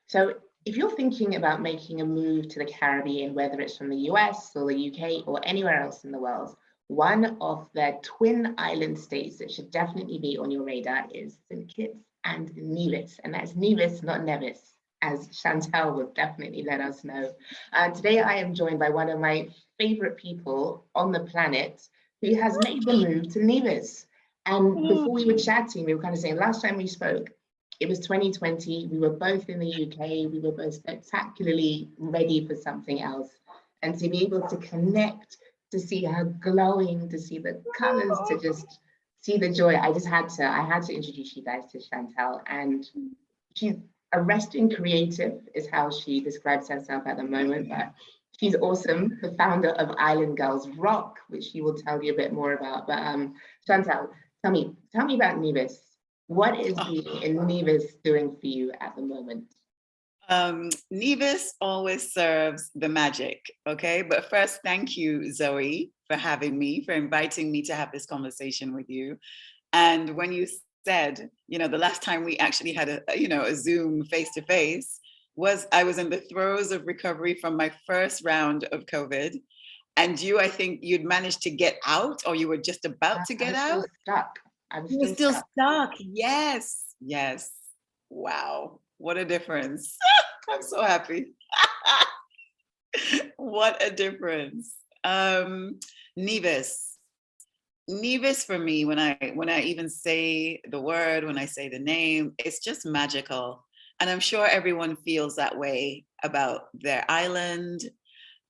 So if you're thinking about making a move to the Caribbean, whether it's from the US or the UK or anywhere else in the world, one of the twin island states that should definitely be on your radar is St Kitts and Nevis. And that's Nevis, not Nevis, as Chantal would definitely let us know. Today I am joined by one of my favorite people on the planet who has made the move to Nevis. And before we were chatting, we were kind of saying, last time we spoke, it was 2020. We were both in the UK. We were both spectacularly ready for something else. And to be able to connect, to see her glowing, to see the colors, to just see the joy. I had to introduce you guys to Chantal. And she's a resting creative is how she describes herself at the moment. But she's awesome, the founder of Islang Grils Rock, which she will tell you a bit more about. But Chantal, tell me about Nevis. What is being in Nevis doing for you at the moment? Nevis always serves the magic, okay? But first, thank you, Zoe, for having me, for inviting me to have this conversation with you. And when you said, the last time we actually had a Zoom face-to-face I was in the throes of recovery from my first round of COVID. And I think you'd managed to get out, or you were just about to get out. You were still stuck. Yes. Wow. What a difference. I'm so happy. What a difference. Nevis for me, when I even say the word, when I say the name, it's just magical. And I'm sure everyone feels that way about their island.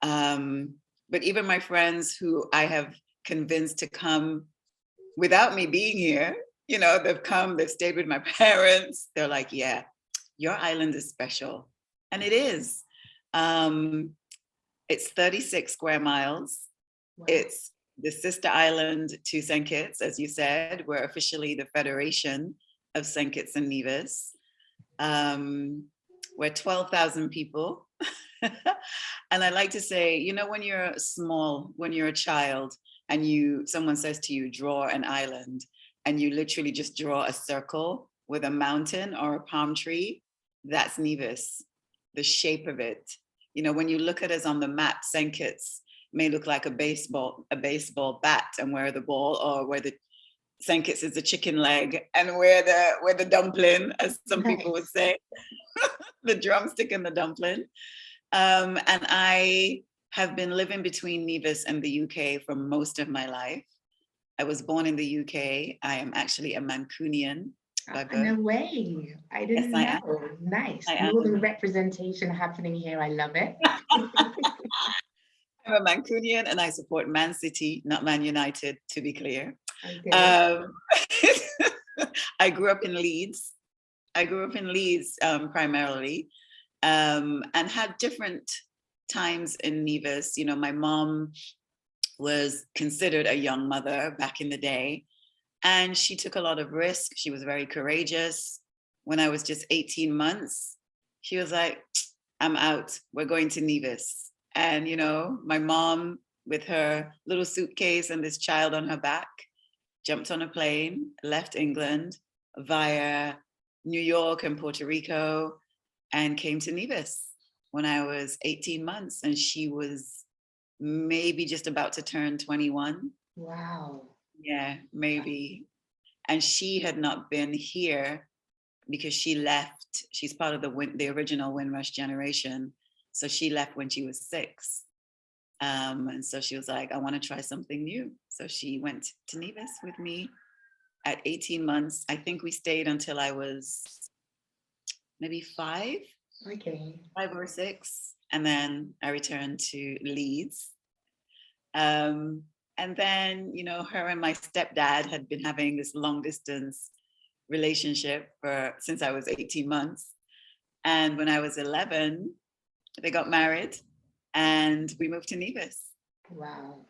But even my friends who I have convinced to come without me being here, they've stayed with my parents. They're like, yeah, your island is special. And it is. It's 36 square miles. Wow. It's the sister island to St. Kitts, as you said. We're officially the Federation of St. Kitts and Nevis. We're 12,000 people. And I like to say, when you're small, when you're a child, and someone says to you, draw an island, and you literally just draw a circle with a mountain or a palm tree, that's Nevis, the shape of it. When you look at us on the map, St. Kitts may look like a baseball bat, and where the ball, or where the St. Kitts is the chicken leg, and where the dumpling, as some people would say, the drumstick and the dumpling. And I have been living between Nevis and the UK for most of my life. I was born in the UK. I am actually a Mancunian. No way. I didn't know. Nice. Northern representation happening here. I love it. I'm a Mancunian, and I support Man City, not Man United, to be clear. Okay. I grew up in Leeds. Primarily, and had different times in Nevis. My mom was considered a young mother back in the day, and she took a lot of risk. She was very courageous. When I was just 18 months, she was like, I'm out. We're going to Nevis. And, my mom, with her little suitcase and this child on her back, jumped on a plane, left England via New York and Puerto Rico, and came to Nevis when I was 18 months, and she was maybe just about to turn 21. Wow. Yeah, maybe. And she had not been here because she left. She's part of the original Windrush generation. So she left when she was 6. And so she was like, I want to try something new. So she went to Nevis with me at 18 months. I think we stayed until I was maybe 5. Okay. 5 or 6. And then I returned to Leeds. And then, her and my stepdad had been having this long distance relationship since I was 18 months. And when I was 11, they got married and we moved to Nevis. Wow.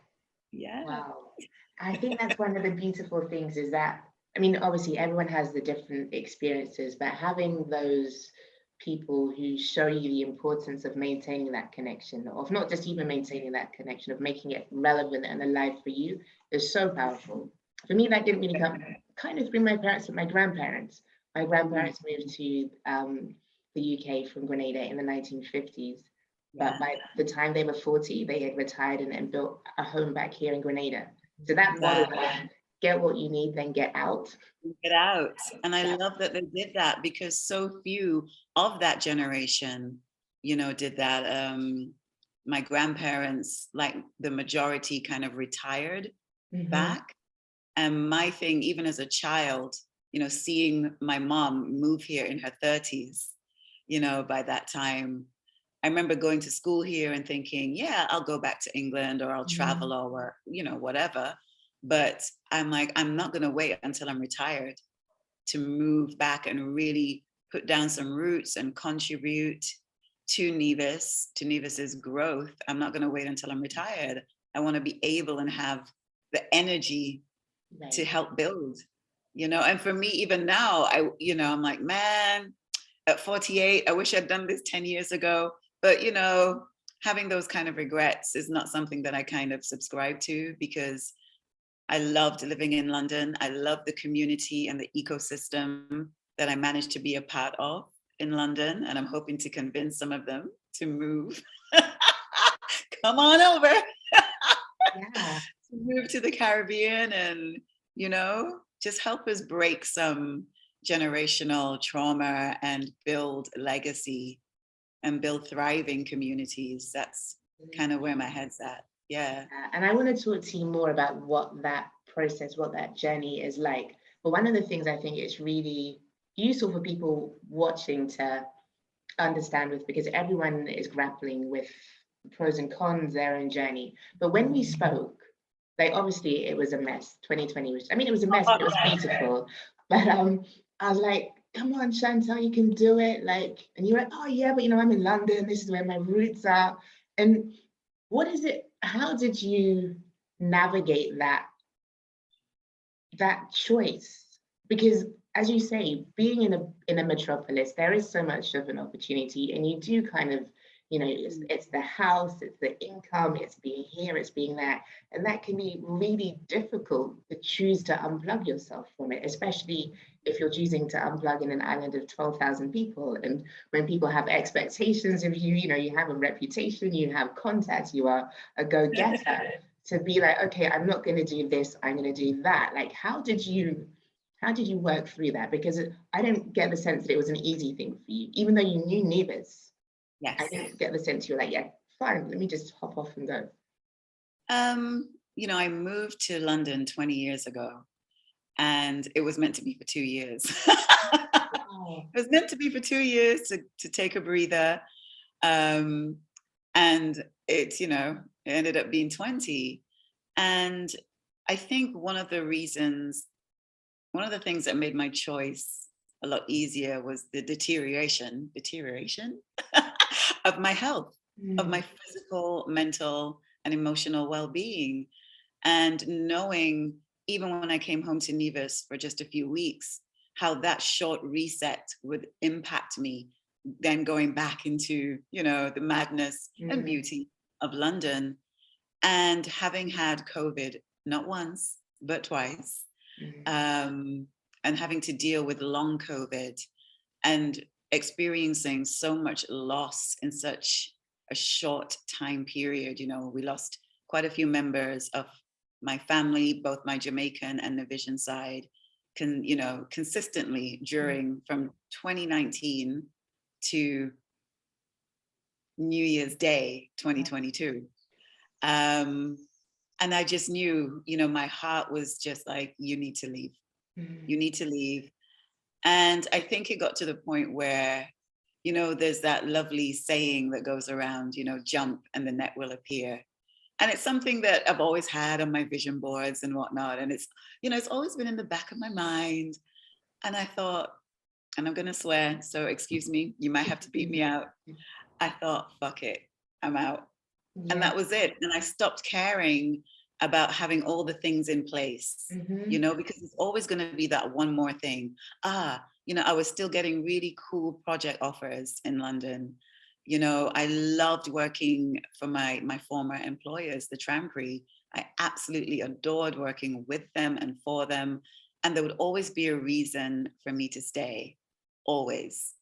Yeah. Wow. I think that's one of the beautiful things is that, obviously everyone has the different experiences, but having those people who show you the importance of maintaining that connection, of not just even maintaining that connection, of making it relevant and alive for you, is so powerful. For me, that didn't really come kind of through my parents and my grandparents. My grandparents moved to the UK from Grenada in the 1950s. Yeah. But by the time they were 40, they had retired and built a home back here in Grenada. So that model of get what you need, then get out. Get out. And I love that they did that, because so few of that generation, you know, did that. My grandparents, like the majority, kind of retired back. And my thing, even as a child, you know, seeing my mom move here in her 30s, you know, by that time, I remember going to school here and thinking, yeah, I'll go back to England, or I'll travel, or, you know, whatever. But I'm like, I'm not going to wait until I'm retired to move back and really put down some roots and contribute to Nevis's growth. I'm not going to wait until I'm retired. I want to be able and have the energy to help build, you know. And for me, even now, I'm like, man, at 48, I wish I'd done this 10 years ago. But, you know, having those kind of regrets is not something that I kind of subscribe to, because I loved living in London. I love the community and the ecosystem that I managed to be a part of in London. And I'm hoping to convince some of them to move. Come on over. Yeah. To move to the Caribbean and, you know, just help us break some generational trauma and build legacy and build thriving communities. That's kind of where my head's at. Yeah. And I want to talk to you more about what that process, what that journey is like. But one of the things I think is really useful for people watching to understand with, because everyone is grappling with pros and cons, their own journey. But when we spoke, like, obviously it was a mess. 2020 was, I mean, it was a mess, but it was beautiful. But I was like, come on, Chantal, you can do it. Like, and you're like, oh yeah, but you know, I'm in London. This is where my roots are. And what is it? How did you navigate that choice? Because as you say, being in a metropolis, there is so much of an opportunity, and you do kind of, you know, it's the house, it's the income, it's being here, it's being there, and that can be really difficult to choose to unplug yourself from it, especially if you're choosing to unplug in an island of 12,000 people. And when people have expectations of you, you know, you have a reputation, you have contacts, you are a go-getter. To be like, okay, I'm not going to do this, I'm going to do that. Like, how did you work through that? Because I don't get the sense that it was an easy thing for you, even though you knew Nevis. Yes. I didn't get the sense you were like, yeah, fine, let me just hop off and go. You know, I moved to London 20 years ago, and it was meant to be for 2 years. It was meant to be for 2 years to take a breather. And it, you know, it ended up being 20. And I think one of the things that made my choice a lot easier was the deterioration of my health, of my physical, mental, and emotional well-being. And knowing, even when I came home to Nevis for just a few weeks, how that short reset would impact me, then going back into, you know, the madness and beauty of London. And having had COVID, not once, but twice, and having to deal with long COVID and experiencing so much loss in such a short time period. You know, we lost quite a few members of my family, both my Jamaican and Nevisian side, consistently during from 2019 to New Year's Day 2022. And I just knew, you know, my heart was just like, you need to leave. You need to leave. And I think it got to the point where, you know, there's that lovely saying that goes around, you know, jump and the net will appear. And it's something that I've always had on my vision boards and whatnot. And it's, you know, it's always been in the back of my mind. And I thought, and I'm going to swear, so excuse me, you might have to beat me out. I thought, fuck it, I'm out. Yeah. And that was it. And I stopped caring about having all the things in place, you know, because it's always going to be that one more thing. You know, I was still getting really cool project offers in London. You know, I loved working for my former employers, the Tramcree. I absolutely adored working with them and for them. And there would always be a reason for me to stay, always.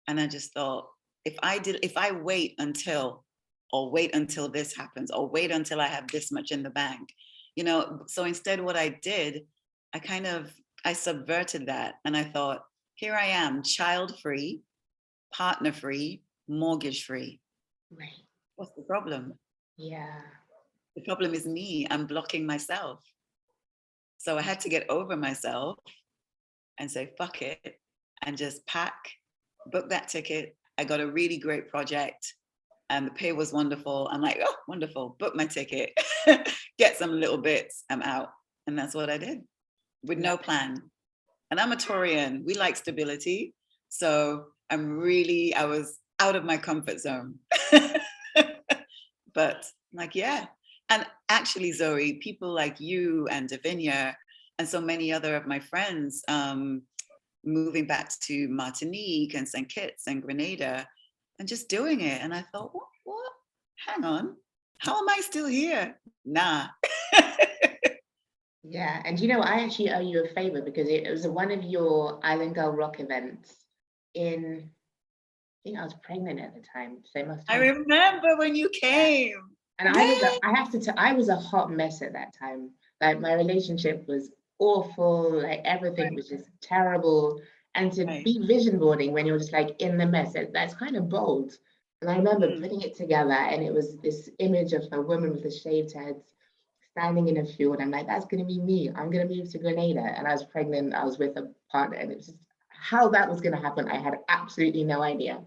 And I just thought, if I wait until, or wait until this happens, or wait until I have this much in the bank, so instead what I did, I subverted that. And I thought, here I am, child free, partner free, mortgage free. Right. What's the problem? Yeah. The problem is me. I'm blocking myself. So I had to get over myself and say, fuck it, and just pack, book that ticket. I got a really great project and the pay was wonderful. I'm like, oh, wonderful, book my ticket, get some little bits, I'm out. And that's what I did with no plan. And I'm a Taurian, we like stability. So I was out of my comfort zone. But like, yeah. And actually, Zoe, people like you and Davinia and so many other of my friends moving back to Martinique and St Kitts and Grenada and just doing it. And I thought, what? Hang on, how am I still here? Nah. Yeah, and I actually owe you a favor because it was one of your Island Girl Rock events I think I was pregnant at the time, so it must I have. remember when you came. And I was a hot mess at that time. Like my relationship was awful, like everything was just terrible. And to be vision boarding when you're just like in the mess, that's kind of bold. And I remember putting it together, and it was this image of a woman with a shaved head standing in a field. I'm like, that's going to be me. I'm going to move to Grenada. And I was pregnant. I was with a partner, and it was just how that was going to happen. I had absolutely no idea.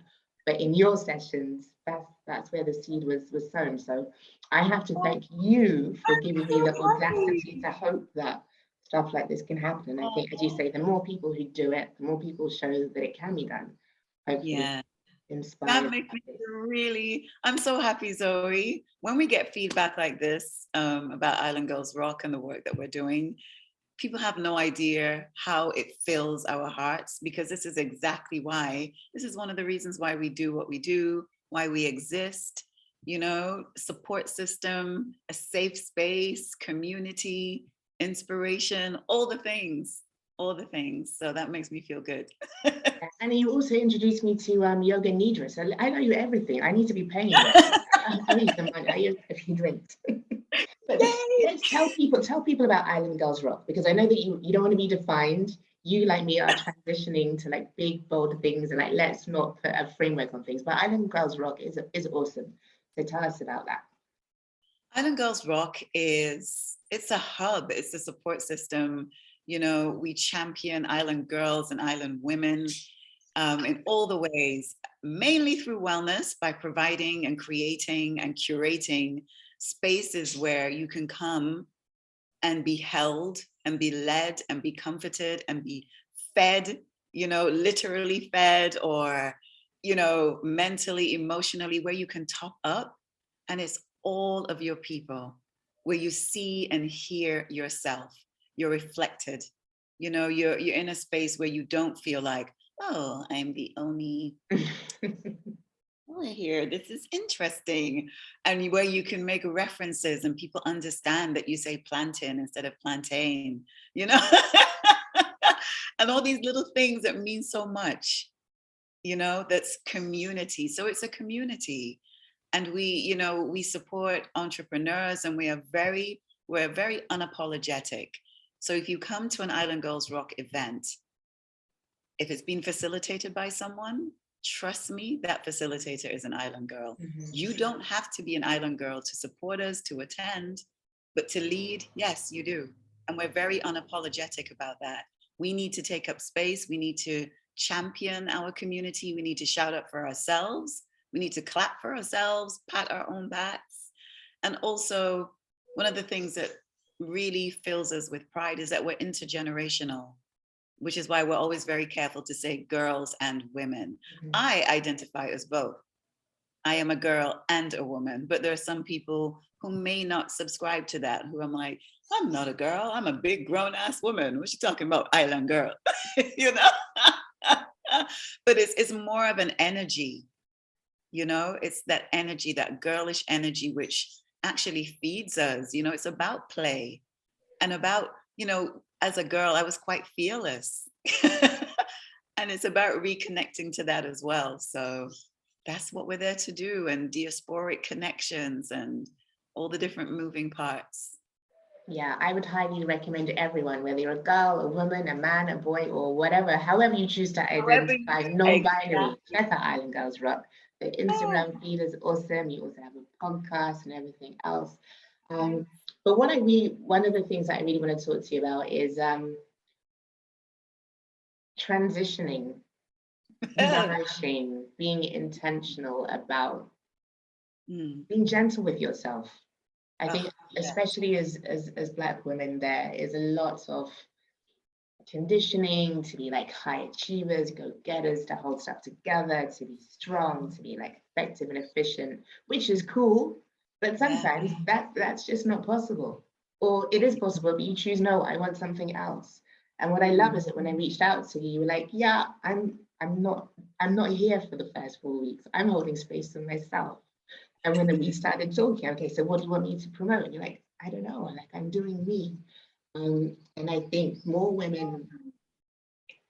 But in your sessions, that's where the seed was sown. So I have to thank you for giving me the audacity to hope that stuff like this can happen. And I think, as you say, the more people who do it, the more people show that it can be done. Hopefully, inspired. That makes me really, I'm so happy, Zoe. When we get feedback like this about Island Girls Rock and the work that we're doing, people have no idea how it fills our hearts, because this is exactly why, this is one of the reasons why we do what we do, why we exist, support system, a safe space, community, inspiration, all the things. So that makes me feel good. And you also introduced me to yoga nidra. So I know you everything. I need to be paying you. I owe you some money. I owe you a few drinks. But let's tell people about Island Girls Rock, because I know that you don't want to be defined. You, like me, are transitioning to like big, bold things, and like let's not put a framework on things. But Island Girls Rock is awesome. So tell us about that. Island Girls Rock it's a hub. It's a support system. We champion island girls and island women in all the ways, mainly through wellness, by providing and creating and curating spaces where you can come and be held and be led and be comforted and be fed, literally fed, or, mentally, emotionally, where you can top up. And it's all of your people, where you see and hear yourself. You're reflected. You're in a space where you don't feel like, oh, I'm the only here. This is interesting. And where you can make references and people understand that you say plantain instead of plantain, and all these little things that mean so much, that's community. So it's a community. And we support entrepreneurs, and we're very unapologetic. So if you come to an Island Girls Rock event, if it's been facilitated by someone, trust me, that facilitator is an island girl. Mm-hmm. You don't have to be an island girl to support us, to attend, but to lead, yes, you do. And we're very unapologetic about that. We need to take up space. We need to champion our community. We need to shout up for ourselves. We need to clap for ourselves, pat our own backs. And also, one of the things that really fills us with pride is that we're intergenerational, which is why we're always very careful to say girls and women. Mm-hmm. I identify as both. I am a girl and a woman, but there are some people who may not subscribe to that, who I'm like, I'm not a girl, I'm a big grown ass woman. What you talking about, island girl? But it's more of an energy, it's that energy, that girlish energy, which actually feeds us. It's about play and about, as a girl, I was quite fearless. And it's about reconnecting to that as well. So that's what we're there to do, and diasporic connections and all the different moving parts. Yeah, I would highly recommend everyone, whether you're a girl, a woman, a man, a boy, or whatever, however you choose to identify, non-binary, check out Islang Grils Rock. The Instagram feed is awesome. You also have a podcast and everything else. But one of the things that I really want to talk to you about is transitioning, nourishing, being intentional about being gentle with yourself. I think, especially as Black women, there is a lot of conditioning to be like high achievers, go-getters, to hold stuff together, to be strong, to be like effective and efficient, which is cool. But sometimes that's just not possible. Or it is possible, but you choose, no, I want something else. And what I love is that when I reached out to you, you were like, yeah, I'm not here for the first 4 weeks. I'm holding space for myself. And when we started talking, okay, so what do you want me to promote? And you're like, I don't know, like I'm doing me. And I think more women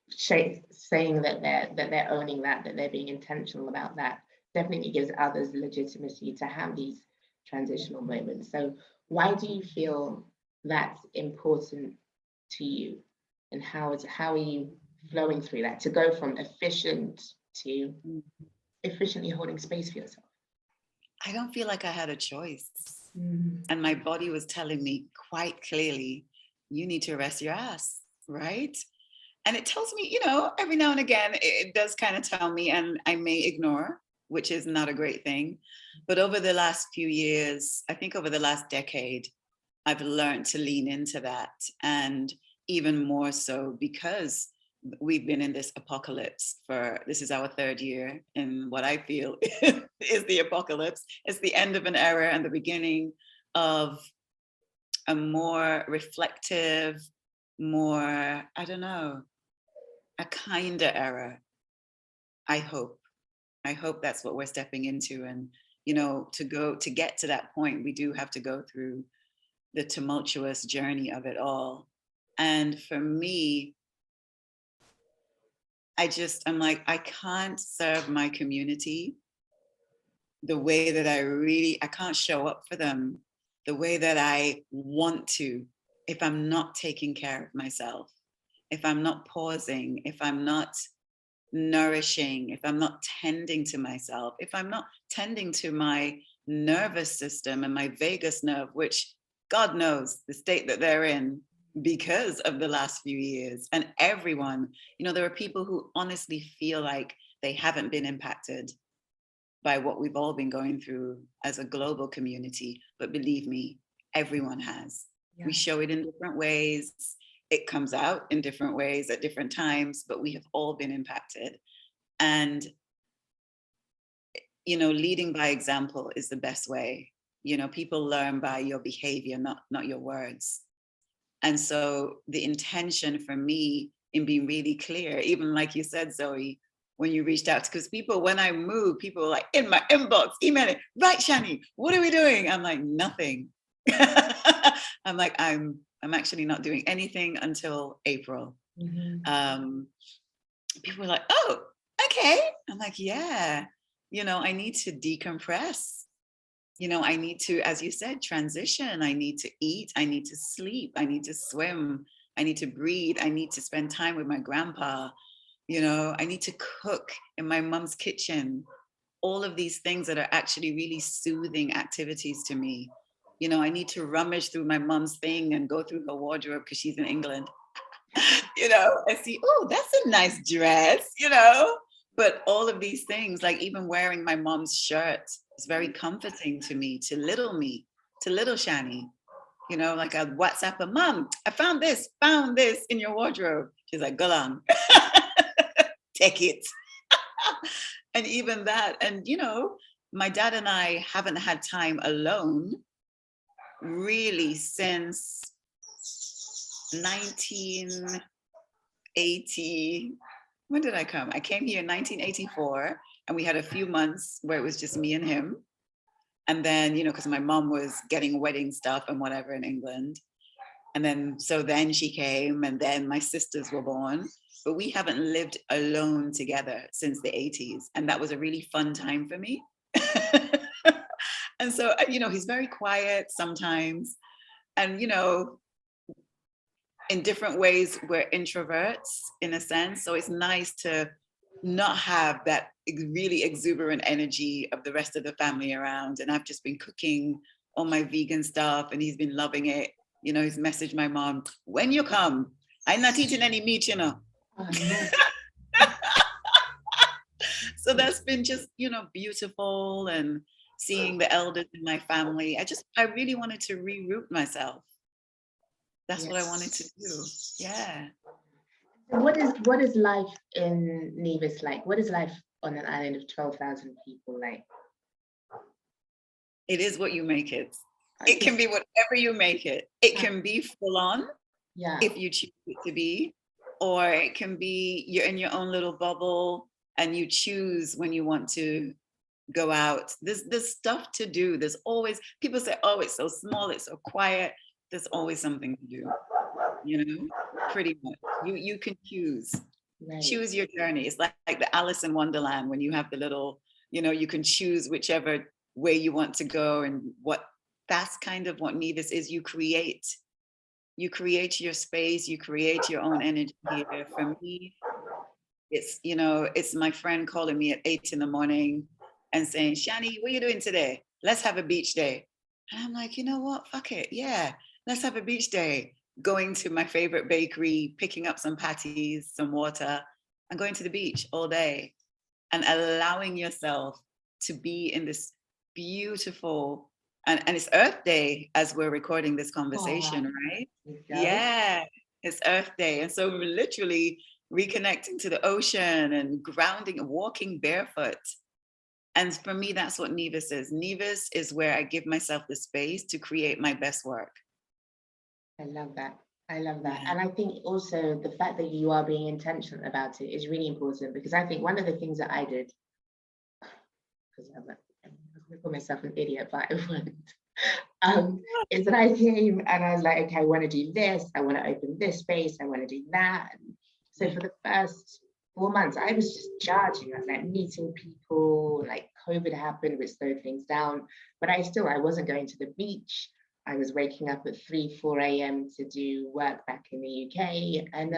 saying that they're owning that they're being intentional about that, definitely gives others legitimacy to have these transitional moments. So why do you feel that's important to you? And how are you flowing through that to go from efficient to efficiently holding space for yourself? I don't feel like I had a choice. And my body was telling me quite clearly, you need to rest your ass, right? And it tells me, every now and again, it does kind of tell me, and I may ignore, which is not a great thing. But over the last few years, I think over the last decade, I've learned to lean into that. And even more so because we've been in this apocalypse this is our third year in what I feel is the apocalypse. It's the end of an era and the beginning of a more reflective, more, I don't know, a kinder era. I hope that's what we're stepping into. And, to get to that point, we do have to go through the tumultuous journey of it all. And for me, I'm like, I can't serve my community the way that I can't show up for them the way that I want to if I'm not taking care of myself, if I'm not pausing, if I'm not nourishing, if I'm not tending to myself, if I'm not tending to my nervous system and my vagus nerve, which God knows the state that they're in because of the last few years. And everyone, there are people who honestly feel like they haven't been impacted by what we've all been going through as a global community. But believe me, everyone has. Yeah. We show it in different ways. It comes out in different ways at different times, but we have all been impacted. And, leading by example is the best way. People learn by your behavior, not your words. And so the intention for me in being really clear, even like you said, Zoe, when you reached out, because when I moved, people were like in my inbox, emailing, right, Shani, what are we doing? I'm like, nothing. I'm like, I'm actually not doing anything until April. Mm-hmm. People were like, oh, okay. I'm like, yeah, I need to decompress. I need to, as you said, transition. I need to eat. I need to sleep. I need to swim. I need to breathe. I need to spend time with my grandpa. I need to cook in my mom's kitchen. All of these things that are actually really soothing activities to me. I need to rummage through my mom's thing and go through her wardrobe because she's in England. I see, oh, that's a nice dress, But all of these things, like even wearing my mom's shirt, is very comforting to me, to little Shani. Like I'd WhatsApp her, Mom, I found this in your wardrobe. She's like, go on, take it. And even that, and my dad and I haven't had time alone really since 1980. When did I come? I came here in 1984, and we had a few months where it was just me and him. And then, because my mom was getting wedding stuff and whatever in England. And then she came, and then my sisters were born. But we haven't lived alone together since the 80s. And that was a really fun time for me. And so, he's very quiet sometimes. And, in different ways, we're introverts in a sense. So it's nice to not have that really exuberant energy of the rest of the family around. And I've just been cooking all my vegan stuff, and he's been loving it. He's messaged my mom, when you come, I'm not eating any meat, Oh, no. So that's been just, beautiful. And seeing the elders in my family, I really wanted to reroot myself. That's what I wanted to do. Yeah. What is life in Nevis like? What is life on an island of 12,000 people like? It is what you make it. It can be whatever you make it. It can be full on, if you choose it to be, or it can be you're in your own little bubble and you choose when you want to go out. There's stuff to do. There's always, people say, oh, it's so small, it's so quiet. There's always something to do, pretty much. You can choose. Right. Choose your journey. It's like the Alice in Wonderland, when you have the little, you can choose whichever way you want to go. And that's kind of what Nevis is. You create your space, you create your own energy here. For me, it's my friend calling me at 8 a.m. and saying, Shani, what are you doing today? Let's have a beach day. And I'm like, you know what? Fuck it. Yeah, let's have a beach day. Going to my favorite bakery, picking up some patties, some water, and going to the beach all day, and allowing yourself to be in this beautiful, and it's Earth Day as we're recording this conversation, right? Yeah, it's Earth Day. And so we're literally reconnecting to the ocean and grounding and walking barefoot. And for me, that's what Nevis is. Nevis is where I give myself the space to create my best work. I love that. Yeah. And I think also the fact that you are being intentional about it is really important, because I think one of the things that I did, because I'm going to call myself an idiot, but I wouldn't, is that I came and I was like, okay, I want to do this, I want to open this space, I want to do that. And so for the first 4 months, I was just charging. I was like meeting people, like COVID happened, which slowed things down, but I wasn't going to the beach. I was waking up at 4 a.m. to do work back in the UK. And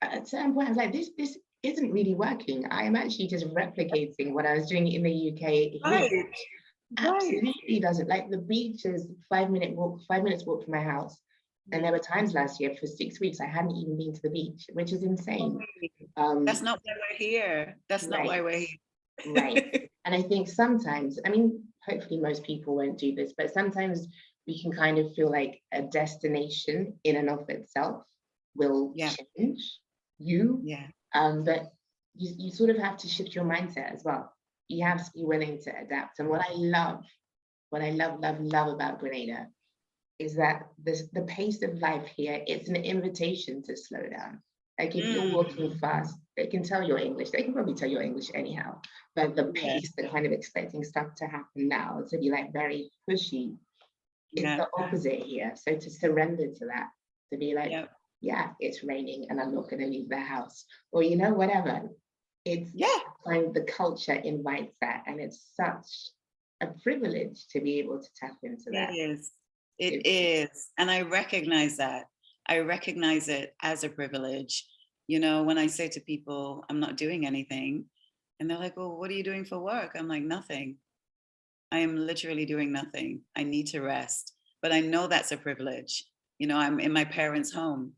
at a certain point, I was like, this isn't really working. I am actually just replicating what I was doing in the UK here. Right. Absolutely doesn't. Like, the beach is 5 minutes walk from my house. And there were times last year for 6 weeks I hadn't even been to the beach, which is insane. That's not why we're here. That's not why we're here. Right. And I think sometimes, I mean, hopefully most people won't do this, but sometimes we can kind of feel like a destination in and of itself will change you. Yeah. But you sort of have to shift your mindset as well. You have to be willing to adapt. And what I love about Grenada is that the pace of life here, it's an invitation to slow down. Like, if you're walking fast, they can tell you're English. They can probably tell you're English anyhow. But the pace, the kind of expecting stuff to happen now, to be like very pushy, it's the opposite here. So to surrender to that, to be like, yeah, it's raining and I'm not going to leave the house, or whatever. It's find the culture invites that, and it's such a privilege to be able to tap into that. It is. And I recognize that. I recognize it as a privilege. When I say to people, I'm not doing anything, and they're like, well, what are you doing for work? I'm like, nothing. I am literally doing nothing. I need to rest. But I know that's a privilege. I'm in my parents' home.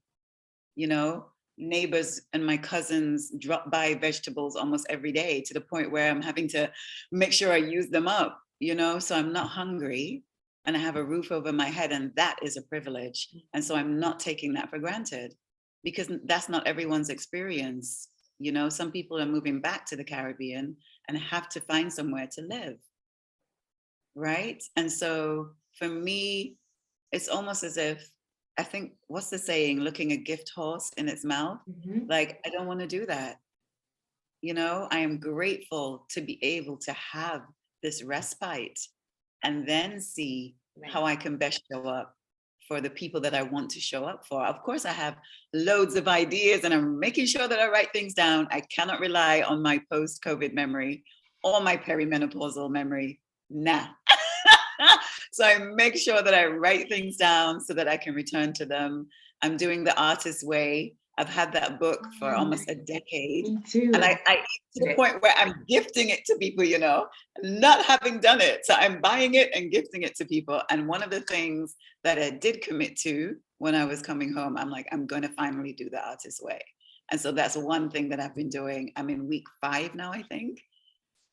Neighbors and my cousins drop by vegetables almost every day, to the point where I'm having to make sure I use them up, so I'm not hungry. And I have a roof over my head, and that is a privilege. And so I'm not taking that for granted, because that's not everyone's experience. Some people are moving back to the Caribbean and have to find somewhere to live. Right. And so for me, it's almost as if, I think, what's the saying, looking a gift horse in its mouth? Like, I don't want to do that. I am grateful to be able to have this respite, and then see how I can best show up for the people that I want to show up for. Of course, I have loads of ideas and I'm making sure that I write things down. I cannot rely on my post-COVID memory or my perimenopausal memory. Nah. So I make sure that I write things down so that I can return to them. I'm doing the artist way. I've had that book for almost a decade. Me too. And I to the point where I'm gifting it to people, you know, not having done it. So I'm buying it and gifting it to people. And one of the things that I did commit to when I was coming home, I'm like, I'm going to finally do the artist way. And so that's one thing that I've been doing. I'm in week 5 now, I think.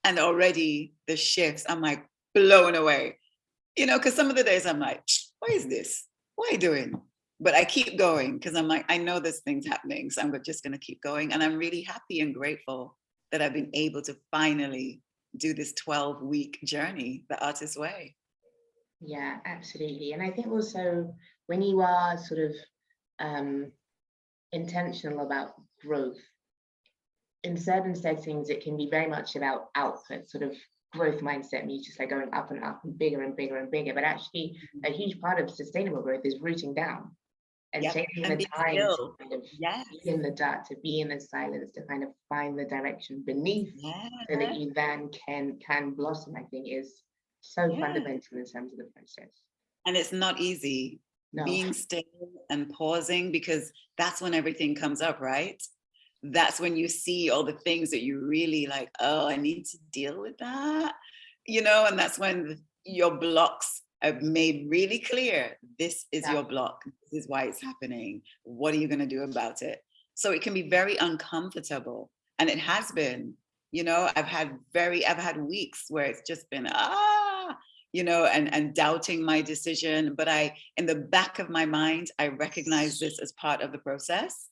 And already the shifts, I'm like blown away. You know, because some of the days I'm like, why is this? What are you doing? But I keep going because I'm like, I know this thing's happening. So I'm just going to keep going. And I'm really happy and grateful that I've been able to finally do this 12-week journey, the artist way. Yeah, absolutely. And I think also when you are sort of intentional about growth, in certain settings, it can be very much about output, sort of growth mindset means just like going up and up and bigger and bigger and bigger. But actually, a huge part of sustainable growth is rooting down and taking the time to kind of be in the dirt, to be in the silence, to kind of find the direction beneath, so that you then can blossom, I think is so fundamental in terms of the process. And it's not easy being still and pausing, because that's when everything comes up, right? That's when you see all the things that you really like, oh, I need to deal with that, you know, and that's when your blocks are made really clear. This is your block. This is why it's happening. What are you going to do about it? So it can be very uncomfortable. And it has been, you know, I've had weeks where it's just been, you know, and doubting my decision. But in the back of my mind, I recognize this as part of the process.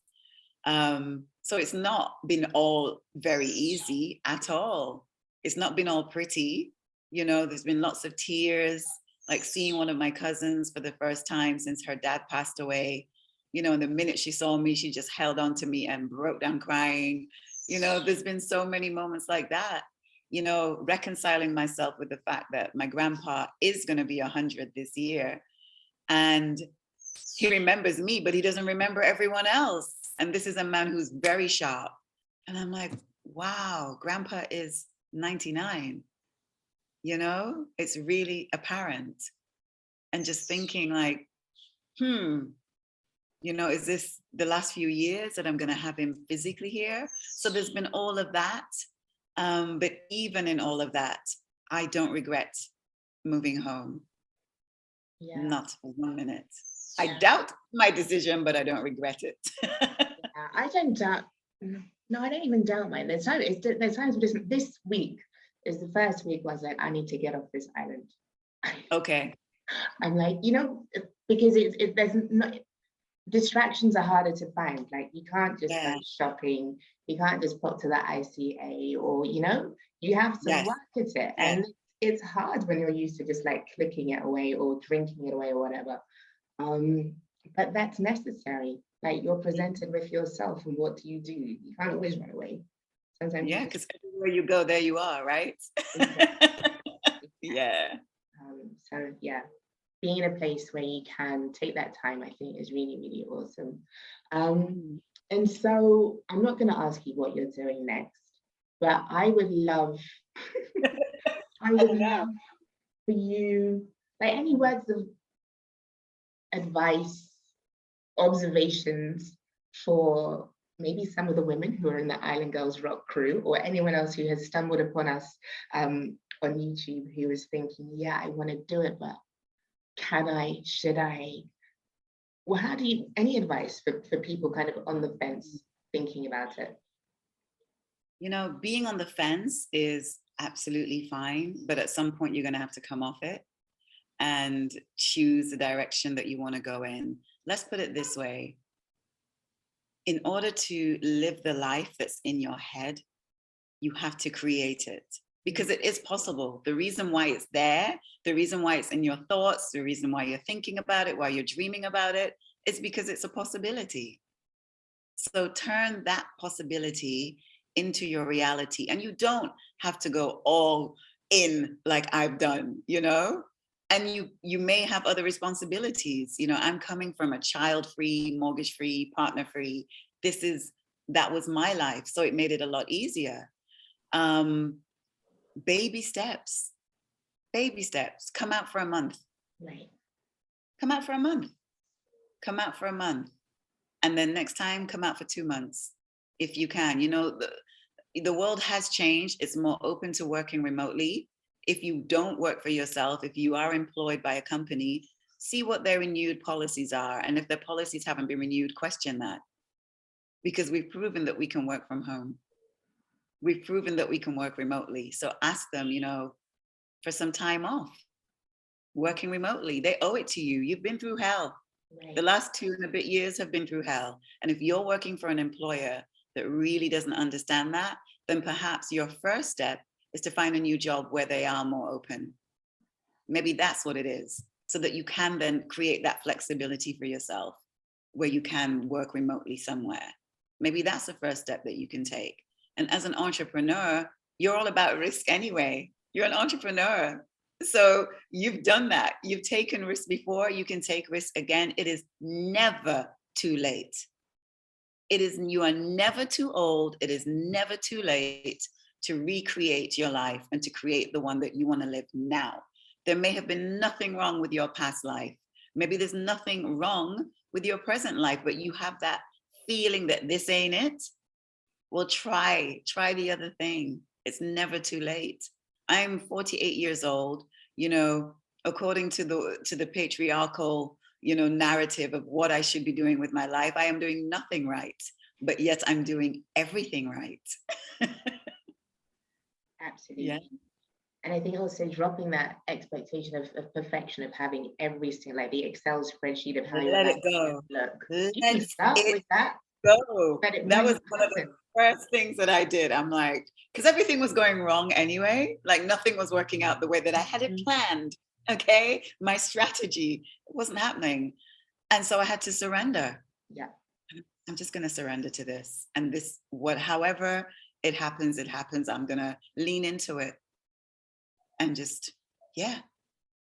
So it's not been all very easy at all. It's not been all pretty. You know, there's been lots of tears, like seeing one of my cousins for the first time since her dad passed away. You know, and the minute she saw me, she just held on to me and broke down crying. You know, there's been so many moments like that. You know, reconciling myself with the fact that my grandpa is going to be 100 this year. And he remembers me, but he doesn't remember everyone else. And this is a man who's very sharp. And I'm like, wow, grandpa is 99. You know, it's really apparent. And just thinking like, you know, is this the last few years that I'm going to have him physically here? So there's been all of that. But even in all of that, I don't regret moving home. Not for 1 minute. I doubt my decision, but I don't regret it. I don't doubt. No, I don't even doubt mine. There's times this week is the first week where I was like, I need to get off this island. Okay. I'm like, you know, because there's not, distractions are harder to find. Like you can't just go shopping. You can't just pop to the ICA, or, you know, you have to work at it. And it's hard when you're used to just like clicking it away or drinking it away or whatever. But that's necessary. Like you're presented with yourself, and what do? You can't always run away. Sometimes because everywhere you go, there you are, right? So being in a place where you can take that time, I think, is really, really awesome. And so I'm not going to ask you what you're doing next, but I would love for you, like, any words of advice, observations for maybe some of the women who are in the Islang Grils Rock crew, or anyone else who has stumbled upon us on YouTube who is thinking, yeah, I want to do it, but can I, should I? Well, any advice for people kind of on the fence thinking about it? You know, being on the fence is absolutely fine, but at some point you're going to have to come off it and choose the direction that you want to go in. Let's put it this way. In order to live the life that's in your head, you have to create it, because it is possible. The reason why it's there, the reason why it's in your thoughts, the reason why you're thinking about it, why you're dreaming about it, is because it's a possibility. So turn that possibility into your reality. And you don't have to go all in like I've done, you know? And you may have other responsibilities. You know, I'm coming from a child-free, mortgage-free, partner-free. That was my life. So it made it a lot easier. Baby steps, baby steps. Come out for a month. Right. Come out for a month. Come out for a month. And then next time, come out for 2 months, if you can. You know, the world has changed. It's more open to working remotely. If you don't work for yourself, if you are employed by a company, see what their renewed policies are. And if their policies haven't been renewed, question that. Because we've proven that we can work from home. We've proven that we can work remotely. So ask them, you know, for some time off, working remotely. They owe it to you. You've been through hell. Right. The last 2 and a bit years have been through hell. And if you're working for an employer that really doesn't understand that, then perhaps your first step is to find a new job where they are more open. Maybe that's what it is, so that you can then create that flexibility for yourself where you can work remotely somewhere. Maybe that's the first step that you can take. And as an entrepreneur, you're all about risk anyway. You're an entrepreneur. So you've done that. You've taken risk before. You can take risk again. It is never too late. You are never too old. It is never too late to recreate your life and to create the one that you want to live now. There may have been nothing wrong with your past life. Maybe there's nothing wrong with your present life, but you have that feeling that this ain't it. Well, try the other thing. It's never too late. I'm 48 years old. You know, according to the patriarchal, you know, narrative of what I should be doing with my life, I am doing nothing right, but yet I'm doing everything right. Absolutely. Yeah. And I think also dropping that expectation of perfection, of having every single, like the Excel spreadsheet of how you let it go. Look, Let you can start with that. Go. That was one of the first things that I did. I'm like, because everything was going wrong anyway. Like nothing was working out the way that I had it planned. Okay, my strategy wasn't happening, and so I had to surrender. Yeah, I'm just going to surrender to this, and this, however it happens, it happens. I'm going to lean into it and just,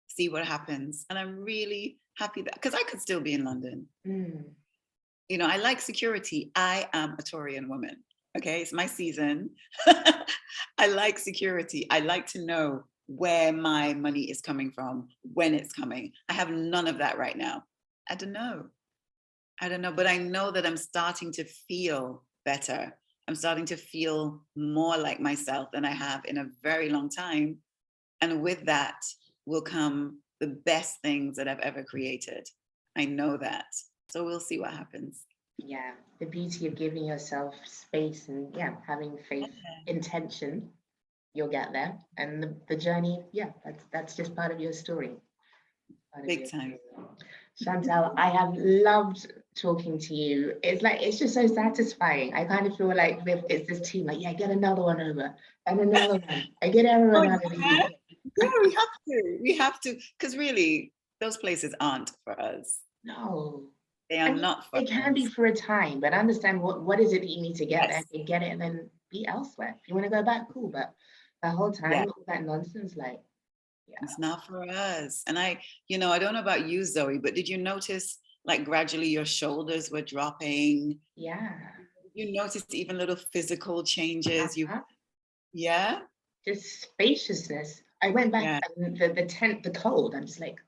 see what happens. And I'm really happy that, because I could still be in London. You know, I like security. I am a Taurian woman. Okay, it's my season. I like security. I like to know where my money is coming from, when it's coming. I have none of that right now. I don't know, but I know that I'm starting to feel better. I'm starting to feel more like myself than I have in a very long time. And with that will come the best things that I've ever created. I know that. So we'll see what happens. Yeah, the beauty of giving yourself space and having faith, intention, you'll get there. And the journey, that's just part of your story. Big time. Chantal, I have loved talking to you. It's just so satisfying. I kind of feel like it's this team, like, get another one over and another one. I get everyone out of the UK. Yeah, we have to, because really, those places aren't for us. No. They are not for us. It can be for a time, but understand what is it that you need to get there to get it and then be elsewhere. If you want to go back, cool, but the whole time, all that nonsense, it's not for us. And I don't know about you, Zoe, but did you notice like gradually your shoulders were dropping? Yeah. You noticed even little physical changes. Just spaciousness. I went back and the tent, the cold, I'm just like,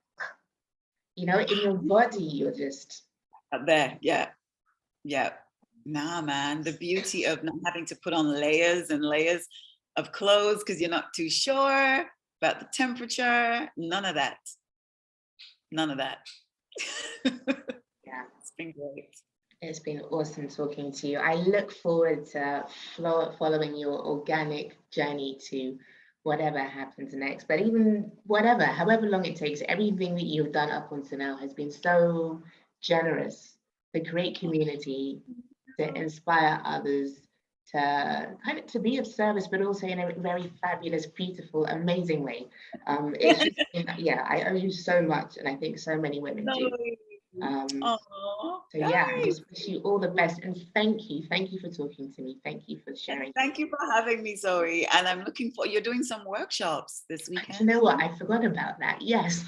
in your body, you're just up there. Yeah. Nah, man, the beauty of not having to put on layers and layers of clothes because you're not too sure about the temperature. None of that. It's been great. It's been awesome talking to you. I look forward to following your organic journey to whatever happens next. But even however long it takes, everything that you've done up until now has been so generous, to create community, to inspire others, to be of service, but also in a very fabulous, beautiful, amazing way. It's just I owe you so much, and I think so many women do. So yeah, I just wish you all the best, and thank you for talking to me. Thank you for sharing. Thank you for having me, Zoe. And I'm looking for, you're doing some workshops this weekend. You know what? I forgot about that. Yes.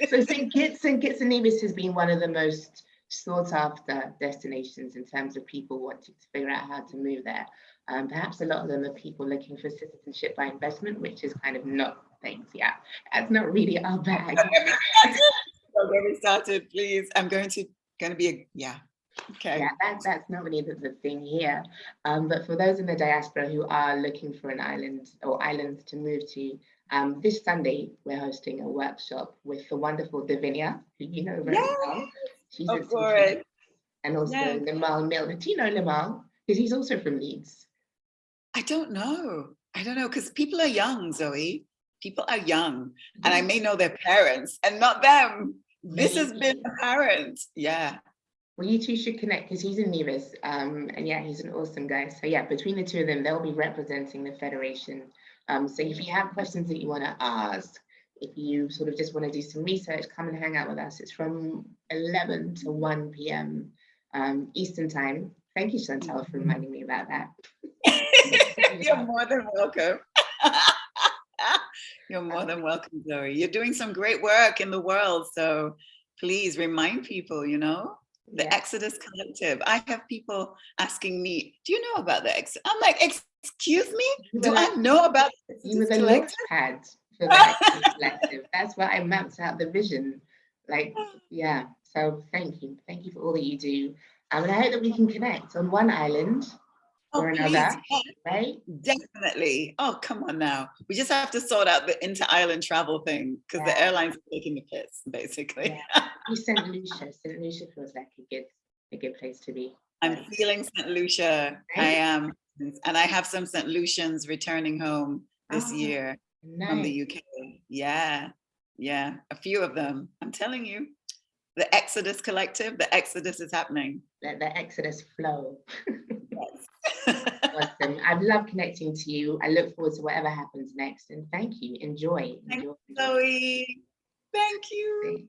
So St Kitts and Nevis has been one of the most sought after destinations in terms of people wanting to figure out how to move there. Perhaps a lot of them are people looking for citizenship by investment, which is kind of not things. Yeah, that's not really our bag. Don't get me started, please. I'm going to be okay. Yeah, that's not really the thing here. But for those in the diaspora who are looking for an island or islands to move to, this Sunday we're hosting a workshop with the wonderful Davinia, who you know very well. She's of course. And also Limal Miller. Do you know Limal? Because he's also from Leeds. I don't know, because people are young, Zoe. People are young, and I may know their parents and not them. This has been apparent. Yeah. Well, you two should connect because he's in Nevis, and yeah, he's an awesome guy. So yeah, between the two of them, they'll be representing the Federation. So if you have questions that you want to ask, if you sort of just want to do some research, come and hang out with us. It's from 11 to 1 p.m. Eastern time. Thank you, Chantal, for reminding me about that. You're more than welcome. You're more than welcome, Zoe. You're doing some great work in the world. So please remind people, the Exodus Collective. I have people asking me, do you know about the Exodus? I'm like, excuse me? Do I know about the Exodus You were the Collective? launchpad for the Exodus Collective. That's why I mapped out the vision. Yeah. So thank you. Thank you for all that you do. And I hope that we can connect on one island or another, right? Definitely. Oh, come on now. We just have to sort out the inter-island travel thing because the airlines are taking the piss, basically. Yeah. St. Lucia. St. Lucia feels like a good place to be. I'm feeling St. Lucia. Right? I am. And I have some St. Lucians returning home this year from the UK. Yeah. A few of them. I'm telling you. The Exodus Collective, the Exodus is happening. Let the Exodus flow. Awesome. I've loved connecting to you. I look forward to whatever happens next. And thank you. Enjoy. Thanks, Zoe. Thank you.